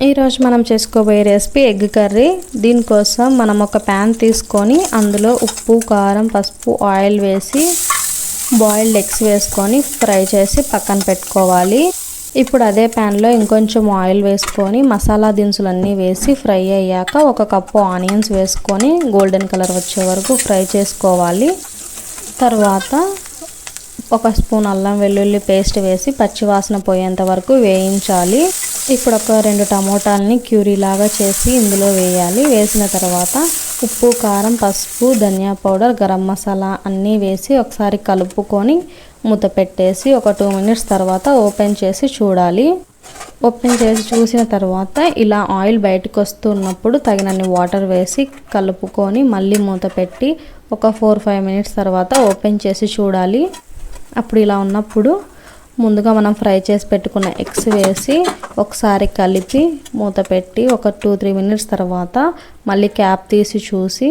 ఈరోజు మనం చేసుకోబోయే రెసిపీ ఎగ్ కర్రీ. దీనికోసం మనం ఒక ప్యాన్ తీసుకొని అందులో ఉప్పు, కారం, పసుపు, ఆయిల్ వేసి బాయిల్డ్ ఎగ్స్ వేసుకొని ఫ్రై చేసి పక్కన పెట్టుకోవాలి. ఇప్పుడు అదే ప్యాన్లో ఇంకొంచెం ఆయిల్ వేసుకొని మసాలా దినుసులన్నీ వేసి ఫ్రై అయ్యాక 1 కప్పు ఆనియన్స్ వేసుకొని గోల్డెన్ కలర్ వచ్చే వరకు ఫ్రై చేసుకోవాలి. తర్వాత 1 స్పూన్ అల్లం వెల్లుల్లి పేస్ట్ వేసి పచ్చివాసన పోయేంత వరకు వేయించాలి. ఇప్పుడు ఒక 2 టమోటాలని క్యూరీ లాగా చేసి ఇందులో వేయాలి. వేసిన తర్వాత ఉప్పు, కారం, పసుపు, ధనియా పౌడర్, గరం మసాలా అన్నీ వేసి ఒకసారి కలుపుకొని మూత పెట్టేసి ఒక 2 మినిట్స్ తర్వాత ఓపెన్ చేసి చూడాలి. ఓపెన్ చేసి చూసిన తర్వాత ఇలా ఆయిల్ బయటకు వస్తున్నప్పుడు తగినన్ని వాటర్ వేసి కలుపుకొని మళ్ళీ మూత పెట్టి ఒక 4-5 మినిట్స్ తర్వాత ఓపెన్ చేసి చూడాలి. అప్పుడు ఇలా ఉన్నప్పుడు ముందుగా మనం ఫ్రై చేసి పెట్టుకున్న ఎగ్స్ వేసి ఒకసారి కలిపి మూత పెట్టి ఒక 2-3 మినిట్స్ తర్వాత మళ్ళీ క్యాప్ తీసి చూసి